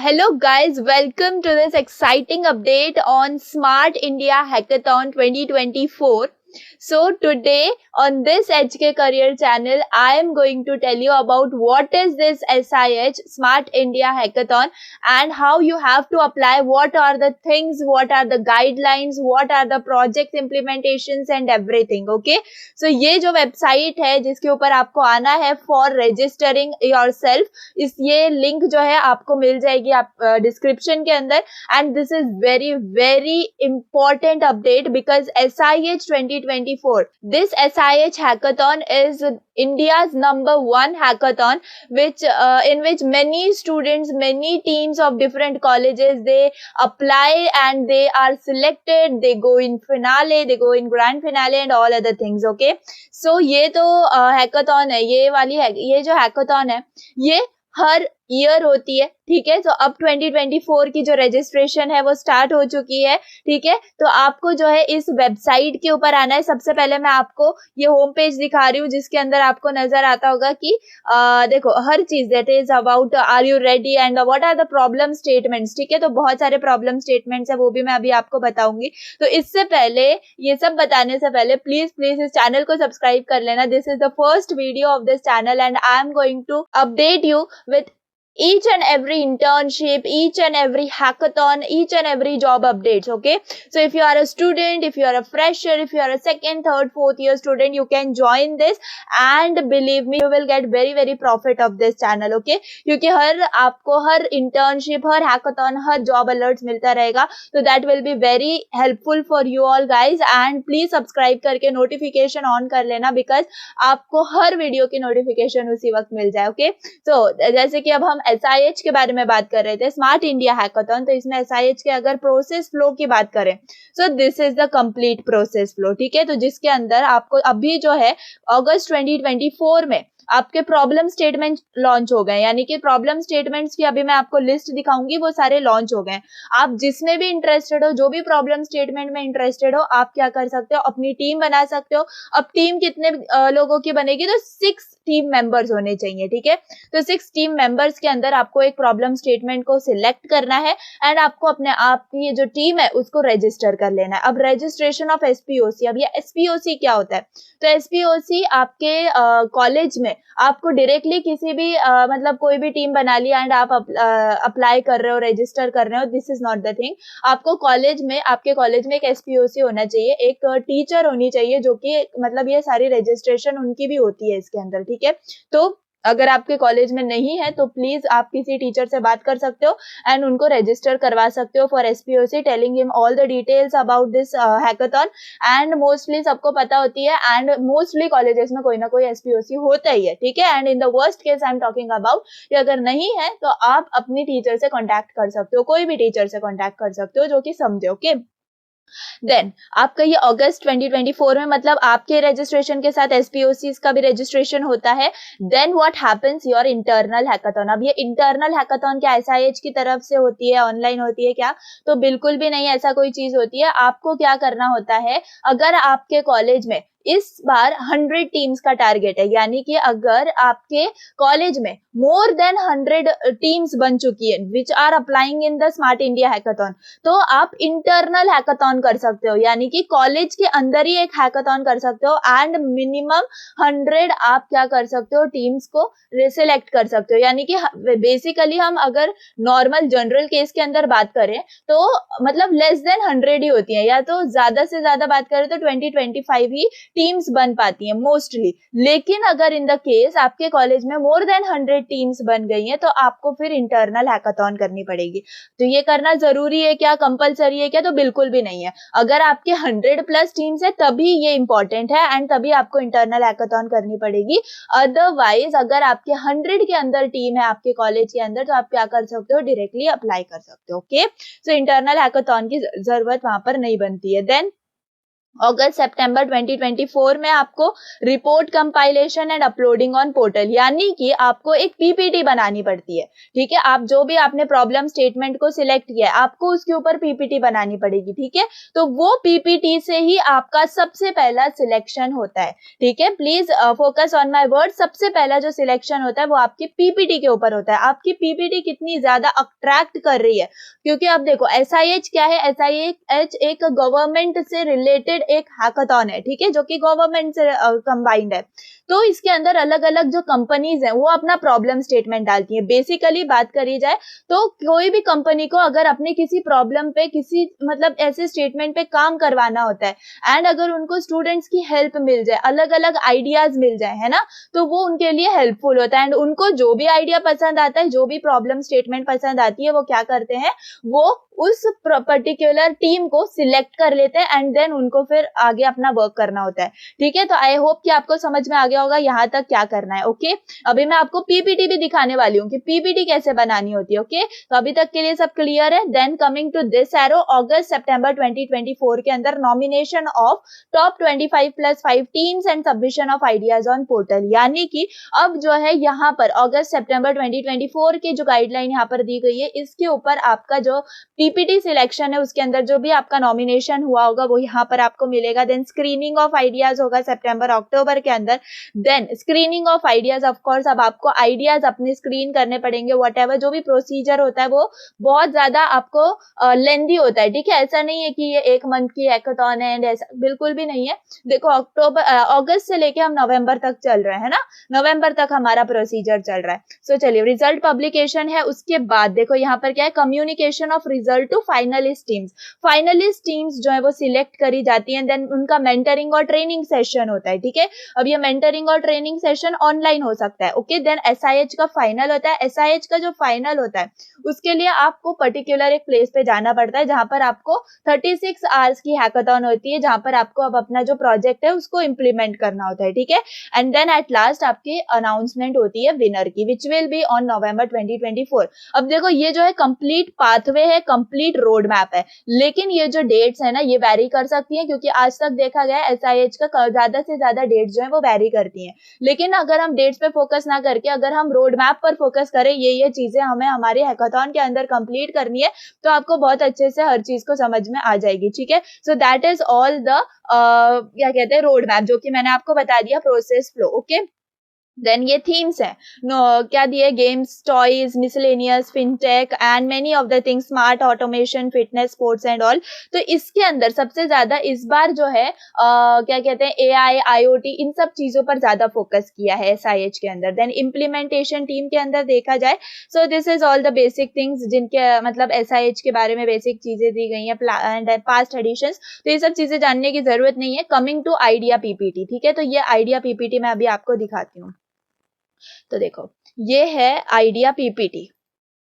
Hello guys, welcome to this exciting update on Smart India Hackathon 2024. So today on this HK Career channel, I am going to tell you about what is this SIH Smart India Hackathon and how you have to apply, what are the things, what are the guidelines, what are the project implementations and everything. Okay, so ये जो website है जिसके ऊपर आपको आना है for registering yourself, इस ये लिंक जो है आपको मिल जाएगी आप डिस्क्रिप्शन के अंदर. And this is very very important update because SIH 2024, this SIH hackathon is India's #1 hackathon in which many students, many teams of different colleges, they apply and they are selected, they go in finale, they go in grand finale and all other things. Okay, so ये तो hackathon है, ये जो hackathon है ये हर year होती है. ठीक है, तो अब 2024 की जो रजिस्ट्रेशन है वो स्टार्ट हो चुकी है. ठीक है, तो आपको जो है इस वेबसाइट के ऊपर आना है. सबसे पहले मैं आपको ये होम पेज दिखा रही हूँ जिसके अंदर आपको नजर आता होगा कि देखो हर चीज that is about are you ready and what are the problem statements. ठीक है, तो बहुत सारे प्रॉब्लम स्टेटमेंट्स है, वो भी मैं अभी आपको बताऊंगी. तो इससे पहले, ये सब बताने से पहले प्लीज इस चैनल को सब्सक्राइब कर लेना. This is the first video of this channel and I am going to update you with each and every internship, each and every hackathon, each and every job updates. Okay, so if you are a student, if you are a fresher, if you are a second, third, fourth year student, you can join this and believe me, you will get very profit of this channel. Okay, क्योंकि आपको हर internship, हर hackathon, हर job alerts मिलता रहेगा, तो that will be very helpful for you all guys. And please subscribe करके notification on कर लेना because आपको हर video की notification उसी वक्त मिल जाए. Okay, so जैसे कि अब हम SIH के बारे में बात कर रहे थे, स्मार्ट इंडिया हैकाथन, तो इसमें SIH के अगर प्रोसेस फ्लो की बात करें, so this is the complete process flow. ठीक है, तो जिसके अंदर आपको अभी जो है अगस्त 2024 में आपके प्रॉब्लम स्टेटमेंट लॉन्च हो गए, यानी कि प्रॉब्लम स्टेटमेंट्स की अभी मैं आपको लिस्ट दिखाऊंगी, वो सारे लॉन्च हो गए. आप जिसमें भी इंटरेस्टेड हो, जो भी प्रॉब्लम स्टेटमेंट में इंटरेस्टेड हो, आप क्या कर सकते हो, अपनी टीम बना सकते हो. अब टीम कितने लोगों की बनेगी, तो 6 टीम मेंबर्स होने चाहिए. ठीक है, तो 6 टीम मेंबर्स के अंदर आपको एक प्रॉब्लम स्टेटमेंट को सिलेक्ट करना है एंड आपको अपने आप की ये जो टीम है उसको रजिस्टर कर लेना है. अब रजिस्ट्रेशन ऑफ SPOC, अब ये SPOC क्या होता है, तो SPOC आपके कॉलेज में आपको डायरेक्टली किसी भी मतलब कोई भी टीम बना लिया एंड आप अप्लाई कर रहे हो, रजिस्टर कर रहे हो, this is not the thing. आपको कॉलेज में, आपके कॉलेज में एक SPOC होना चाहिए, एक टीचर होनी चाहिए जो कि मतलब ये सारी रजिस्ट्रेशन उनकी भी होती है इसके अंदर. ठीक है, तो अगर आपके कॉलेज में नहीं है तो प्लीज आप किसी टीचर से बात कर सकते हो एंड उनको रजिस्टर करवा सकते हो for SPOC, telling him all the details about this hackathon. And mostly सबको पता होती है एंड मोस्टली कॉलेजेस में कोई ना कोई SPOC होता ही है. ठीक है, and in the worst case I am talking about कि अगर नहीं है तो आप अपनी टीचर से कॉन्टैक्ट कर सकते हो, कोई भी टीचर से कॉन्टैक्ट कर सकते हो जो कि समझे. ओके, देन आपका ये अगस्त 2024 में, मतलब आपके रजिस्ट्रेशन के साथ SPOCs का भी रजिस्ट्रेशन होता है. Then what happens, your internal hackathon. अब ये इंटरनल हैकाथन क्या SIH की तरफ से होती है, ऑनलाइन होती है क्या, तो बिल्कुल भी नहीं, ऐसा कोई चीज होती है. आपको क्या करना होता है, अगर आपके कॉलेज में इस बार 100 टीम्स का टारगेट है, यानी कि अगर आपके कॉलेज में मोर देन 100 टीम्स बन चुकी है which are applying in the Smart India Hackathon, तो आप इंटरनल हैकाथन कर सकते हो, यानी कि कॉलेज के अंदर ही एक हैकाथन कर सकते हो एंड मिनिमम 100 आप क्या कर सकते हो, टीम्स को सिलेक्ट कर सकते हो. यानी कि बेसिकली हम अगर नॉर्मल जनरल केस के अंदर बात करें तो मतलब लेस देन 100 ही होती है, या तो ज्यादा से ज्यादा बात करें तो 20-25 ही टीम्स बन पाती हैं मोस्टली. लेकिन अगर इन द केस आपके कॉलेज में मोर देन 100 टीम्स बन गई हैं तो आपको फिर इंटरनल हैकाथन करनी पड़ेगी. तो ये करना जरूरी है क्या, कंपलसरी है क्या, तो बिल्कुल भी नहीं है. अगर आपके 100+ टीम्स है तभी ये इंपॉर्टेंट है एंड तभी आपको इंटरनल हैकाथन करनी पड़ेगी. अदरवाइज अगर आपके 100 के अंदर टीम है आपके कॉलेज के अंदर, तो आप क्या कर सकते हो, डायरेक्टली अप्लाई कर सकते हो. ओके, सो इंटरनल हैकाथन की जरूरत वहां पर नहीं बनती है. देन अगस्त सितंबर 2024 में आपको report compilation and uploading on portal, यानी कि आपको एक पीपीटी बनानी पड़ती है। ठीक है, आप जो भी आपने प्रॉब्लम स्टेटमेंट को सिलेक्ट किया है आपको उसके ऊपर पीपीटी बनानी पड़ेगी। ठीक है, तो वो पीपीटी से ही आपका सबसे पहला सिलेक्शन होता है। ठीक है, please focus on my word. सबसे पहला जो सिलेक्शन होता है वो आपकी पीपीटी के ऊपर होता है। आपकी पीपीटी कितनी ज्यादा अट्रैक्ट कर रही है, क्योंकि अब देखो SIH क्या है, SIH एक गवर्नमेंट से रिलेटेड एक हैकाथॉन है। ठीक है, जो कि गवर्नमेंट से कंबाइंड है। तो इसके अंदर अलग अलग जो कंपनीज हैं वो अपना प्रॉब्लम स्टेटमेंट डालती है। बेसिकली बात करी जाए तो कोई भी कंपनी को अगर अपने किसी प्रॉब्लम पे किसी मतलब ऐसे स्टेटमेंट पे काम करवाना होता है एंड अगर उनको स्टूडेंट्स की हेल्प मिल जाए, अलग अलग आइडियाज मिल जाए, है ना, तो वो उनके लिए हेल्पफुल होता है। एंड उनको जो भी आइडिया पसंद आता है, जो भी प्रॉब्लम स्टेटमेंट पसंद आती है, वो क्या करते हैं, वो उस पर्टिकुलर टीम को सिलेक्ट कर लेते हैं एंड देन उनको फिर आगे अपना वर्क करना होता है। ठीक है, तो आई होप कि आपको समझ में आ गया होगा यहाँ तक क्या करना है। ओके, अभी मैं आपको पीपीटी भी दिखाने वाली हूँ कि पीपीटी कैसे बनानी होती है। ओके, तो अभी तक के लिए सब क्लियर है। Then coming to this arrow, अगस्त सितंबर 2024 के अंदर nomination of top 25+5 teams and submission of ideas on portal, यानी कि अब जो है यहाँ पर अगस्त सितंबर 2024 की जो गाइडलाइन यहाँ पर दी गई है, इसके ऊपर आपका जो पीपीटी सिलेक्शन है उसके अंदर जो भी आपका नॉमिनेशन हुआ होगा वो यहाँ पर आपको मिलेगा। देन स्क्रीनिंग ऑफ आइडियाज होगा सितंबर अक्टूबर के अंदर। Then screening of ideas, of course अब आपको आइडियाज अपने स्क्रीन करने पड़ेंगे। व्हाटएवर जो भी प्रोसीजर होता है वो बहुत ज्यादा आपको लेंदी होता है। ठीक है, ऐसा नहीं है कि ये 1 मंथ की हैकाथॉन है एंड ऐसा बिल्कुल भी नहीं है। देखो अगस्त से लेके हम नवंबर तक चल रहे हैं ना, नवंबर तक हमारा प्रोसीजर चल रहा है। सो चलिए, रिजल्ट पब्लिकेशन है, उसके बाद देखो यहाँ पर क्या है, communication of result to finalist teams. Finalist teams जो है वो सिलेक्ट करी जाती हैं, देन उनका मेंटरिंग और ट्रेनिंग सेशन होता है। ठीक है, अब ये मेंटरिंग और ट्रेनिंग सेशन ऑनलाइन हो सकता है। ओके, देन SIH का फाइनल होता है। SIH का जो फाइनल होता है उसके लिए आपको पर्टिकुलर एक प्लेस पे जाना पड़ता है जहां पर आपको 36 आवर्स की हैकाथॉन होती है, जहां पर आपको अब अपना जो प्रोजेक्ट है उसको इम्प्लीमेंट करना होता है। ठीक है, एंड देन एट लास्ट आपकी अनाउंसमेंट होती है विनर की, which will be on November 2024। अब देखो ये जो है कंप्लीट पाथवे है, कंप्लीट रोड मैप है, लेकिन ये जो डेट्स है ना ये वेरी कर सकती हैं, क्योंकि आज तक देखा गया है SIH का ज्यादा से ज्यादा डेट्स जो है वो वेरी करती हैं। लेकिन अगर हम डेट्स पे फोकस ना करके अगर हम रोड मैप पर फोकस करें, ये चीजें हमें हमारे हैकाथॉन के अंदर कंप्लीट करनी है, तो आपको बहुत अच्छे से हर चीज को समझ में आ जाएगी। ठीक है, so that is all the क्या कहते हैं रोड मैप, जो कि मैंने आपको बता दिया प्रोसेस फ्लो। ओके, देन ये थीम्स है, क्या दिए, games, toys, miscellaneous, fintech and many of the things, smart automation, fitness, sports and all. तो इसके अंदर सबसे ज्यादा इस बार जो है क्या कहते हैं AI, IoT, इन सब चीजों पर ज्यादा फोकस किया है SIH के अंदर। देन इम्प्लीमेंटेशन टीम के अंदर देखा जाए, so this is all the basic things जिनके मतलब SIH के बारे में बेसिक चीजें दी गई हैं एंड पास्ट एडिशंस, तो ये सब चीजें जानने की जरूरत नहीं है। कमिंग टू आइडिया PPT, ठीक है, तो ये आइडिया PPT मैं अभी आपको दिखाती हूँ। तो देखो ये है आइडिया PPT।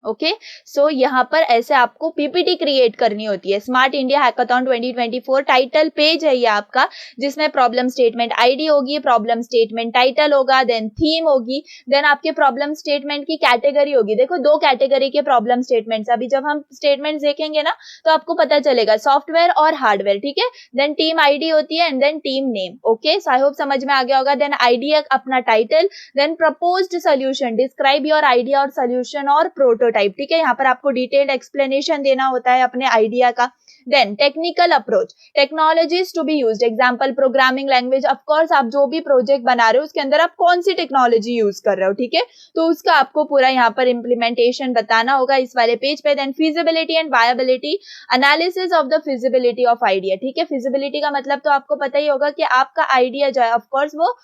ओके, सो यहाँ पर ऐसे आपको पीपीटी क्रिएट करनी होती है। Smart India hackathon 2024 title page है ये आपका, जिसमें प्रॉब्लम स्टेटमेंट आईडी होगी, प्रॉब्लम स्टेटमेंट टाइटल होगा, देन थीम होगी, देन आपके प्रॉब्लम स्टेटमेंट की कैटेगरी होगी। देखो 2 कैटेगरी के प्रॉब्लम स्टेटमेंट्स, अभी जब हम स्टेटमेंट्स देखेंगे ना तो आपको पता चलेगा, सॉफ्टवेयर और हार्डवेयर। ठीक है, देन टीम आईडी होती है and then team name. Okay, so I hope समझ में आ गया होगा। देन आइडिया अपना title, then proposed solution, describe your idea और सोल्यूशन और प्रोटोटाइप। ठीक है, यहाँ पर आपको डिटेल्ड एक्सप्लेनेशन देना होता है अपने आइडिया का। Then technical approach, technologies to be used, example programming language, of course आप जो भी प्रोजेक्ट बना रहे हो उसके अंदर आप कौन सी टेक्नोलॉजी यूज कर रहे हो। ठीक है, तो उसका आपको पूरा यहाँ पर इम्प्लीमेंटेशन बताना होगा इस वाले पेज पे। Then feasibility and viability, analysis of the feasibility of idea. ठीक है, फिजिबिलिटी का मतलब तो आपको पता ही होगा कि आपका आइडिया जो है ऑफ कोर्स वो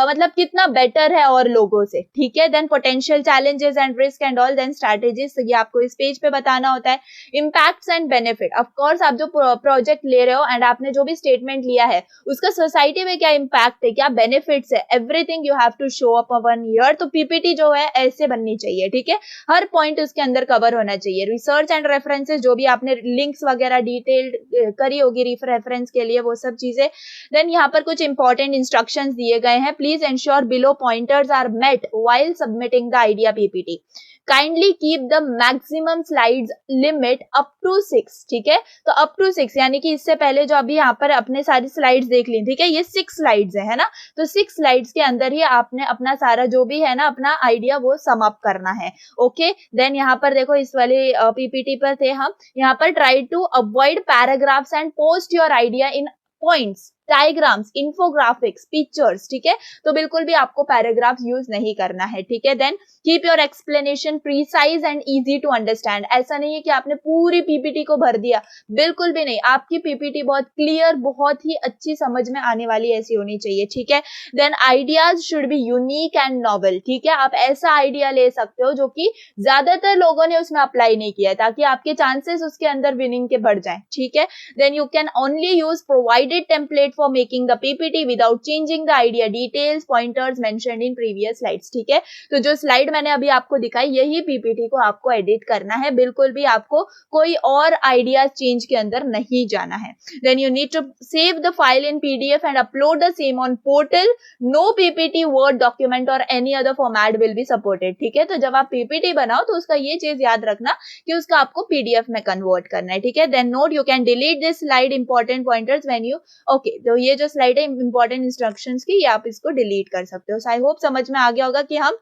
मतलब कितना बेटर है और लोगों से। ठीक है, then potential challenges and risk and all, then strategies, ये आपको इस पेज पे बताना होता है। Impacts and benefit, of course आप जो प्रोजेक्ट ले रहे हो एंड आपने जो भी स्टेटमेंट लिया है उसका सोसाइटी में क्या इम्पैक्ट है, क्या बेनिफिट्स है, everything you have to show up one year. तो पीपीटी जो है ऐसे बननी चाहिए। ठीक है, हर पॉइंट उसके अंदर कवर होना चाहिए। रिसर्च एंड रेफरेंसेस, जो भी आपने लिंक्स वगैरह डिटेल्ड करी होगी रेफरेंस के लिए, वो सब चीजें। देन यहाँ पर कुछ इंपॉर्टेंट इंस्ट्रक्शंस दिए गए हैं, please ensure below pointers are met while submitting the idea PPT। Kindly keep the maximum slides limit up to 6, ठीक है। तो अप टू 6 यानी कि इससे पहले जो अभी यहाँ पर अपने सारी स्लाइड्स देख ली, ठीक है, ये 6 स्लाइड्स है ना, तो 6 स्लाइड्स के अंदर ही आपने अपना सारा जो भी है ना अपना आइडिया वो सम अप करना है। ओके, देन यहाँ पर देखो इस वाले पीपीटी पर थे हम, यहाँ पर try to avoid paragraphs and post your idea in points, diagrams, infographics, pictures, ठीक है। तो बिल्कुल भी आपको पैराग्राफ्स यूज नहीं करना है, ठीक है। Then keep your explanation precise and easy to understand. ऐसा नहीं है कि आपने पूरी पीपीटी को भर दिया, बिल्कुल भी नहीं। आपकी पीपीटी बहुत क्लियर, बहुत ही अच्छी समझ में आने वाली ऐसी होनी चाहिए, ठीक है। Then ideas should be unique and novel, ठीक है। आप ऐसा आइडिया ले सकते हो जो कि ज्यादातर लोगों ने उसमें अप्लाई नहीं किया है, ताकि आपके चांसेस उसके अंदर विनिंग के बढ़ जाए, ठीक है। Then you can only use provided template for making the PPT without changing the idea details pointers mentioned in previous slides, ठीक है। तो जो स्लाइड मैंने अभी आपको दिखाई, यही PPT को आपको एडिट करना है, बिल्कुल भी आपको कोई और आइडिया चेंज के अंदर नहीं जाना है। Then you need to save the file in PDF and upload the same on portal. No PPT, Word document or any other format will be supported, ठीक है। तो जब आप PPT बनाओ तो उसका ये चीज याद रखना कि उसका आपको PDF में कन्वर्ट करना है, ठीक है। Then note you can delete this slide important pointers when you okay तो ये जो स्लाइड है इंपॉर्टेंट इंस्ट्रक्शंस की, ये आप इसको डिलीट कर सकते हो। सो आई होप समझ में आ गया होगा कि हम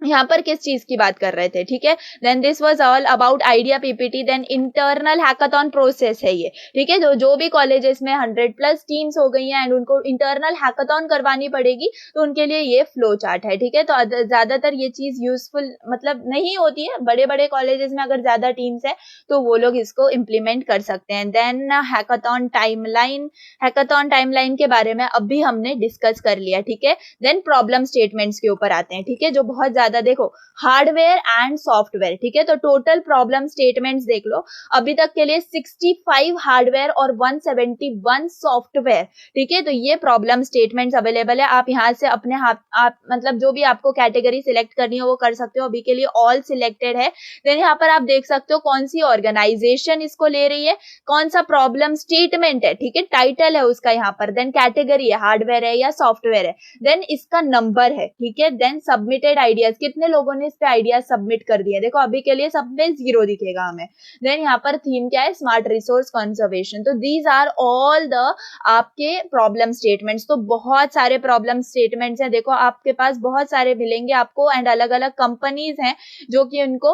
यहाँ पर किस चीज की बात कर रहे थे, ठीक है। Then this was all about idea PPT. Then internal hackathon process है ये, ठीक है। जो भी कॉलेजेस में 100+ टीम्स हो गई हैं एंड उनको इंटरनल हैकाथॉन करवानी पड़ेगी, तो उनके लिए ये फ्लो चार्ट है, ठीक है। तो ज्यादातर ये चीज यूजफुल मतलब नहीं होती है, बड़े बड़े कॉलेजेस में अगर ज्यादा टीम्स है तो वो लोग इसको इम्प्लीमेंट कर सकते हैं। Then hackathon timeline, hackathon timeline के बारे में अभी हमने डिस्कस कर लिया, ठीक है। देन प्रॉब्लम स्टेटमेंट्स के ऊपर आते हैं, ठीक है, जो बहुत ज्यादा देखो हार्डवेयर एंड सॉफ्टवेयर, ठीक है। तो टोटल प्रॉब्लम स्टेटमेंट्स देख लो, अभी तक के लिए 65 हार्डवेयर और 171 सॉफ्टवेयर, ठीक है। तो ये प्रॉब्लम स्टेटमेंट्स अवेलेबल है। आप यहाँ से अपने आप मतलब जो भी आपको कैटेगरी सिलेक्ट करनी हो वो कर सकते हो, अभी के लिए ऑल सिलेक्टेड है। देन यहाँ पर आप देख सकते हो कौन सी ऑर्गेनाइजेशन इसको ले रही है, कौन सा प्रॉब्लम स्टेटमेंट है, ठीक है, टाइटल है उसका यहाँ पर, देन कैटेगरी है, हार्डवेयर है या सॉफ्टवेयर है, देन इसका नंबर है, ठीक है। देन सबमिटेड आइडियाज, कितने लोगों ने इस पे आइडिया सबमिट कर दिया, देखो अभी के लिए सब में 0 दिखेगा हमें। देन यहाँ पर थीम क्या है, स्मार्ट रिसोर्स कंजर्वेशन। तो दीज आर ऑल द आपके प्रॉब्लम स्टेटमेंट्स। तो बहुत सारे प्रॉब्लम स्टेटमेंट्स हैं, देखो आपके पास बहुत सारे मिलेंगे आपको, एंड अलग अलग कंपनीज हैं जो कि उनको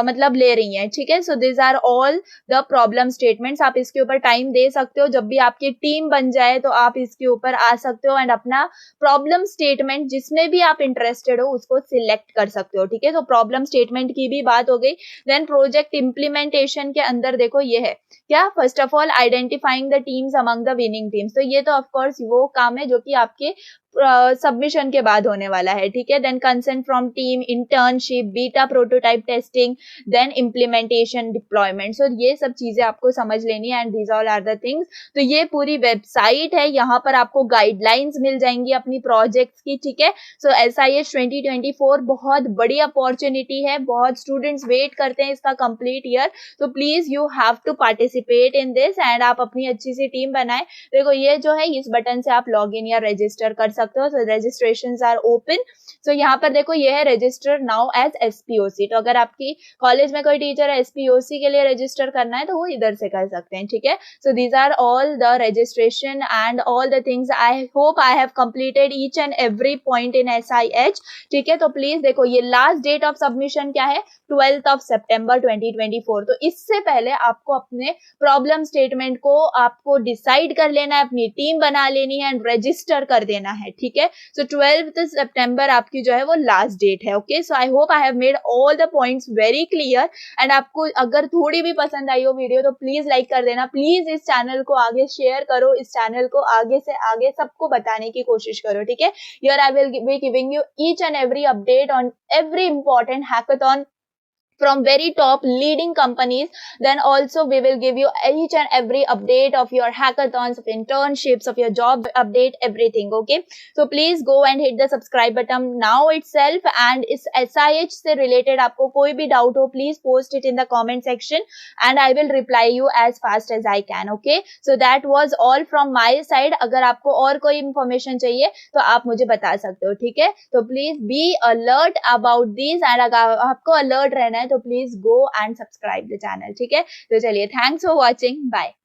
मतलब ले रही हैं, ठीक है। So these are all the problem statements. आप इसके ऊपर टाइम दे सकते हो, जब भी आपकी टीम बन जाए तो आप इसके ऊपर आ सकते हो एंड अपना प्रॉब्लम स्टेटमेंट जिसमें भी आप इंटरेस्टेड हो उसको सिलेक्ट कर सकते हो, ठीक है। तो प्रॉब्लम स्टेटमेंट की भी बात हो गई। देन प्रोजेक्ट इम्प्लीमेंटेशन के अंदर देखो ये है क्या, first of all identifying the teams among the winning teams. तो ये तो ऑफ कोर्स वो काम है जो कि आपके सबमिशन के बाद होने वाला है, ठीक है। Then consent from team, internship, beta prototype testing, then implementation, deployment. So ये सब चीजें आपको समझ लेनी है and these all are the things. तो ये पूरी वेबसाइट है, यहाँ पर आपको गाइडलाइंस मिल जाएंगी अपनी प्रोजेक्ट्स की, ठीक है। सो SIH 2024 बहुत बड़ी अपॉर्चुनिटी है, बहुत स्टूडेंट्स वेट करते हैं इसका कंप्लीट ईयर। तो please you have to participate in this and आप अपनी अच्छी सी टीम बनाए। देखो ये जो है इस बटन से आप लॉग इन या रजिस्टर कर सकते हो। सो रजिस्ट्रेशंस आर ओपन। सो यहाँ पर देखो ये है रजिस्टर नाउ एज SPOC। तो अगर आपकी कॉलेज में कोई टीचर है SPOC के लिए रजिस्टर करना है तो वो इधर से कर सकते हैं, ठीक है। So these are all the registration and all the things. I hope I have completed each and every point in SIH, ठीक है। तो प्लीज देखो ये लास्ट डेट ऑफ सबमिशन क्या है, 12 सितंबर 2024। तो इससे पहले आपको अपने प्रॉब्लम स्टेटमेंट को आपको डिसाइड कर लेना है, अपनी टीम बना लेनी है एंड रजिस्टर कर देना है, ठीक है। सो 12 सितंबर आपकी जो है वो लास्ट डेट है। Okay, so I hope I have made all the points very clear and आपको अगर थोड़ी भी पसंद आई हो वीडियो तो प्लीज लाइक कर देना। प्लीज इस चैनल को आगे शेयर करो, इस चैनल को आगे से आगे सबको बताने की कोशिश करो, ठीक है। Here I will be giving you each and every update on every important hackathon from very top leading companies. Then also we will give you each and every update of your hackathons, of internships, of your job update, everything. Okay, so please go and hit the subscribe button now itself. And इस SIH से related आपको कोई भी doubt हो, please post it in the comment section and I will reply you as fast as I can. Okay, so that was all from my side. अगर आपको और कोई information चाहिए तो आप मुझे बता सकते हो, ठीक है? तो please be alert about these, and अगर आपको alert रहना है तो please go and subscribe the channel, ठीक है? तो चलिए, thanks for watching, bye.